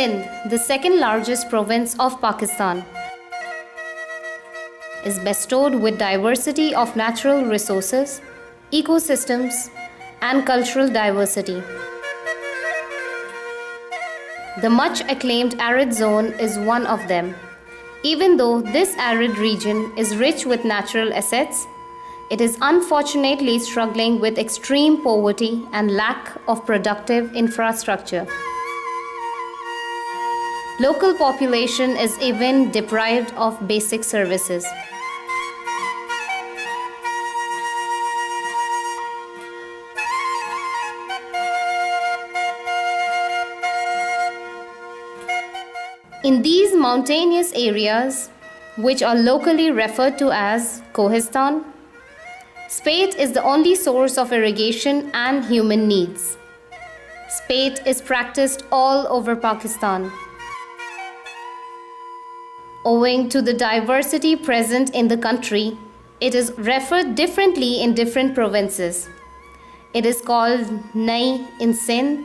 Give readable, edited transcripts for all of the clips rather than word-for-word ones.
Sindh, the second largest province of Pakistan, is bestowed with diversity of natural resources, ecosystems, and cultural diversity. The much acclaimed arid zone is one of them. Even though this arid region is rich with natural assets, it is unfortunately struggling with extreme poverty and lack of productive infrastructure. Local population is even deprived of basic services. In these mountainous areas, which are locally referred to as Kohistan, Spate is the only source of irrigation and human needs. Spate is practiced all over Pakistan. Owing to the diversity present in the country, it is referred differently in different provinces. It is called Nai in Sindh,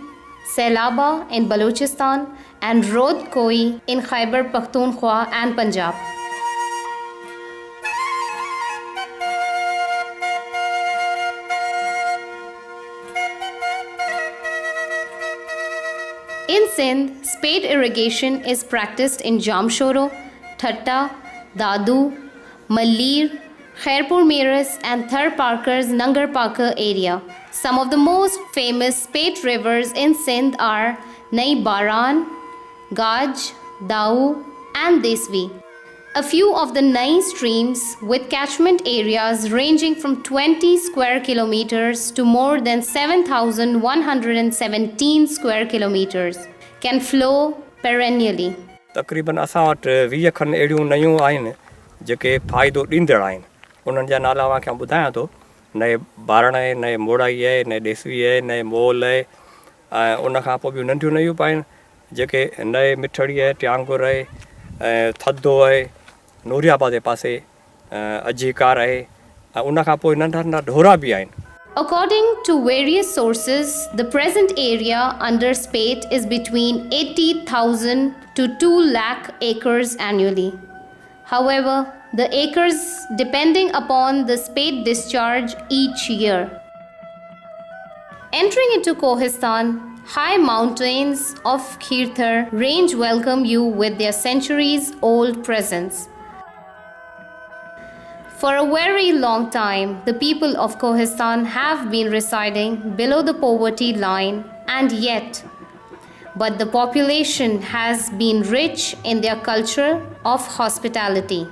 Sailaba in Balochistan, and Rod Koi in Khyber Pakhtunkhwa and Punjab. In Sindh, spade irrigation is practiced in Jamshoro, Thatta, Dadu, Mallir, Khairpur Miras and Thar Parker's Nangar Parker area. Some of the most famous spade rivers in Sindh are Nai Baran, Gaj, Dau and Desvi. A few of the Nai streams with catchment areas ranging from 20 square kilometers to more than 7,117 square kilometers can flow perennially. तक़रीबन असां वटि 20 खनि अहिड़ियूं नयूं आहिनि जेके फ़ाइदो ॾींदड़ आहिनि उन्हनि जा नाला मां खे ॿुधायां थो नए बारण आहे नए मोड़ाई आहे नए देसवी आहे नए मोल आहे ऐं उन खां पोइ ॿियूं नंढियूं नयूं पाइनि जेके नए मिठड़ी आहे ट्यांगुर आहे ऐं थधो आहे नूरियाबाद जे पासे अजीकार आहे ऐं उन खां पोइ नंढा नंढा ढोरा बि आहिनि. According to various sources, the present area under Spate is between 80,000 to 2 lakh acres annually. However, the acres depending upon the Spate discharge each year. Entering into Kohistan, high mountains of Khirthar range welcome you with their centuries-old presence. For a very long time, the people of Kohistan have been residing below the poverty line and yet, but the population has been rich in their culture of hospitality.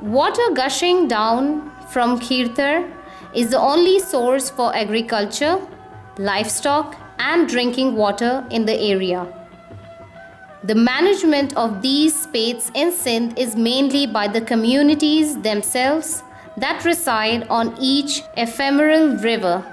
Water gushing down from Khirthar is the only source for agriculture, livestock and drinking water in the area. The management of these spates in Sindh is mainly by the communities themselves that reside on each ephemeral river.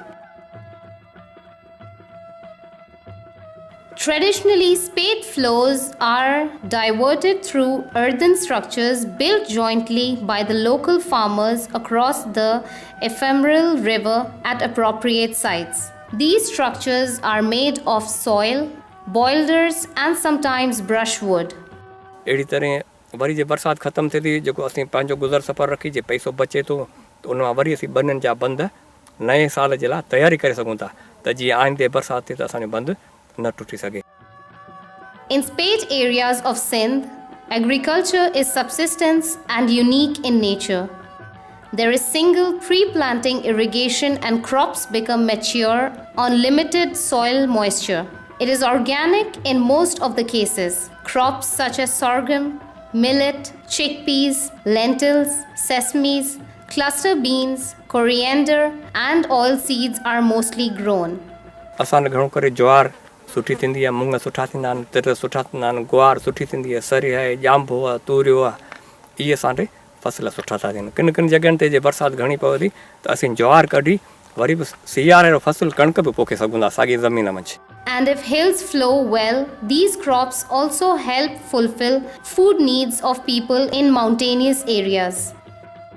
Traditionally, spate flows are diverted through earthen structures built jointly by the local farmers across the ephemeral river at appropriate sites. These structures are made of soil, boulders and sometimes brushwood. अहिड़ी तरह worry जे बरसाति ख़तमु थिए थी जेको असीं पंहिंजो गुज़र सफ़र रखी जे पैसो बचे थो त उन मां वरी असीं बंदनि जा बंद नए साल जे लाइ तयारी करे सघूं था त जीअं आईंदे बरसाति थिए त असांजो बंदि न टुटी सघे. In spate areas of Sindh, agriculture is subsistence and unique in nature. There is single pre-planting irrigation and crops become mature on limited soil moisture. It is organic in most of the cases. Crops such as sorghum, millet, chickpeas, lentils, sesames, cluster beans, coriander and oilseeds are mostly grown. असां घणो करे ज्वार सुठी थींदी आहे मुङ सुठा थींदा आहिनि तिर सुठा थींदा आहिनि गुआर सुठी थींदी आहे सरी आहे ॼांबो आहे तूरियो आहे इहे असांजे फसल सुठा था थियनि किन किन जॻहियुनि ते जे बरसाति घणी पवे थी त असीं ज्वार कढी वरी बि सियारे जो फसल कणिक बि पोखे सघूं था साॻी ज़मीन मंझि. And if hills flow well, these crops also help fulfill food needs of people in mountainous areas.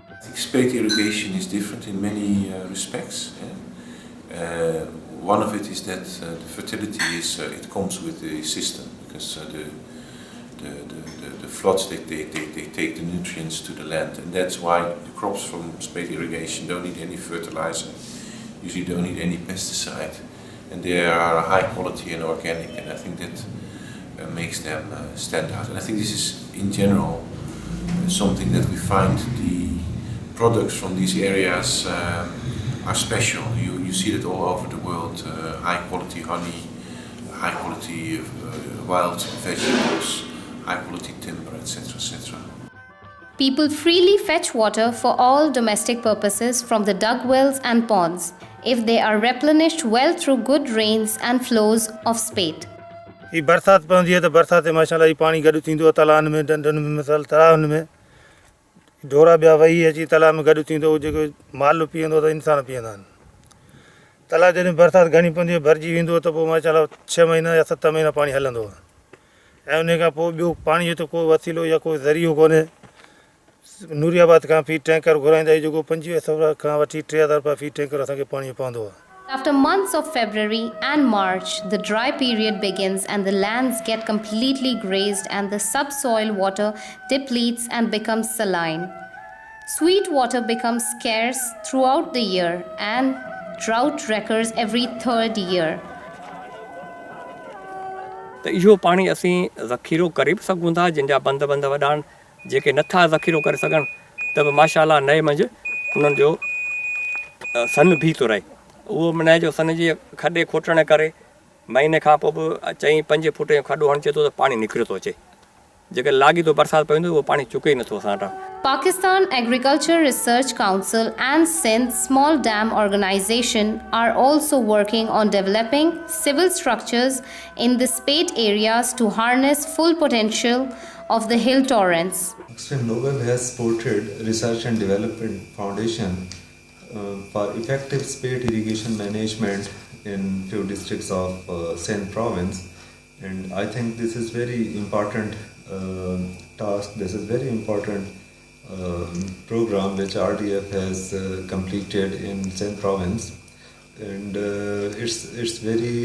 I think spate irrigation is different in many respects. One of it is that the fertility it comes with the system. because the floods they take the nutrients to the land, and that's why the crops from spate irrigation don't need any fertilizer, usually don't need any pesticide, and they are high quality and organic, and I think that makes them stand out. And I think this is in general something that we find the products from these areas are special. You see it all over the world, high quality honey, high quality wild vegetables, high quality timber, etc. etc. People freely fetch water for all domestic purposes from the dug wells and ponds, if they are replenished well through good rains and flows of spate. ये बरसात पवंदी आहे त बरसात में माशाल्लाह ही पाणी गॾु थींदो आहे तलाउनि में, डंडनि में, मिसाल तलाउनि में ढोरा ॿिया वही अची तलाउ में गॾु थींदो, जेको माल पीअंदो त इंसान पीअंदा आहिनि। तलाउ जॾहिं बरसाति घणी पवंदी आहे भरिजी वेंदो त पोइ माशाल्लाह 6 महीना या 7 महीना पाणी हलंदो आहे, ऐं उन खां पोइ ॿियो पाणीअ जो को वसीलो या कोई ज़रियो कोन्हे। नूरियाबाद खां फी टैंकर घुराईंदा आहियूं, जेको 2500 खां वठी 3000 रुपया फी टैंकर असांखे पाणी पवंदो आहे। After months of February and March, the dry period begins and the lands get completely grazed and the subsoil water depletes and becomes saline. Sweet water becomes scarce throughout the year and drought recurs every third year. त इहो पाणी असीं ज़ख़ीरो करे बि सघूं था, जिन जा बंद वॾा आहिनि, जेके नथा ज़ख़ीरो करे सघनि त बि माशाल्लाह नए मंझि उन्हनि जो सन बि थो रहे। उहो मन जो सन जी खॾे खोटण करे महीने खां पोइ बि 4-5 फुट जो खॾो हणिजे थो त पाणी निकिरे थो अचे, जेके लाॻीतो बरसाति पवंदी उहो पाणी चुके ई नथो असां वटां। Pakistan Agriculture Research Council and Sindh Small Dam Organization are also working on developing civil structures in the spate areas to harness full potential of the hill torrents. Extreme Nobel has supported Research and Development Foundation for effective spate irrigation management in few districts of Sindh province, and I think this is very important task. This is very important program which RDF has completed in Sindh province, and it's very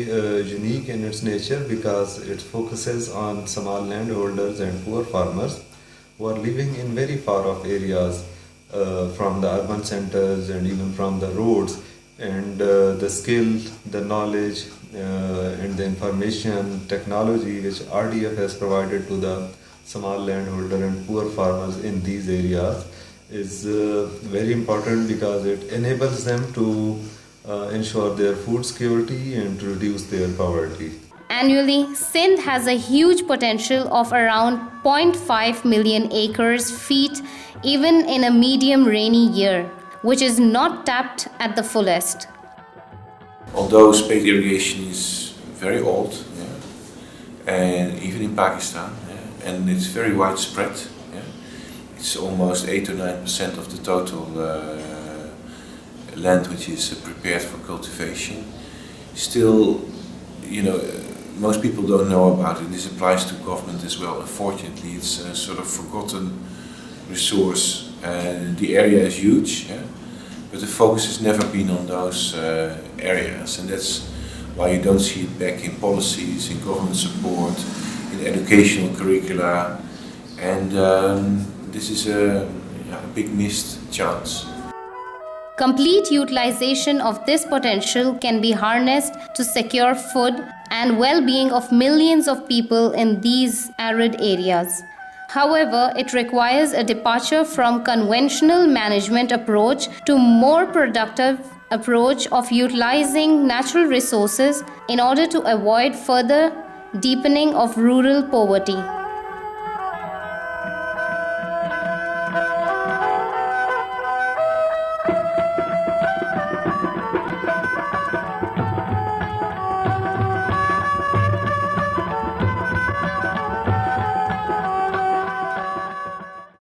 unique in its nature because it focuses on small landholders and poor farmers who are living in very far off areas from the urban centers and even from the roads, and the skill, the knowledge and the information technology which RDF has provided to the small landholder and poor farmers in these areas is very important because it enables them to ensure their food security and to reduce their poverty. Annually, Sindh has a huge potential of around 0.5 million acres feet even in a medium rainy year, which is not tapped at the fullest. Although spate irrigation is very old, and even in Pakistan, and it's very widespread, it's almost 8 or 9% of the total land which is prepared for cultivation. Still, most people don't know about it. This applies to government as well. Unfortunately, it's a sort of forgotten resource. The area is huge, but the focus has never been on those areas, and that's why you don't see it back in policies, in government support, in educational curricula, and this is a big missed chance. Complete utilization of this potential can be harnessed to secure food and well-being of millions of people in these arid areas. However, it requires a departure from conventional management approach to more productive approach of utilizing natural resources in order to avoid further deepening of rural poverty.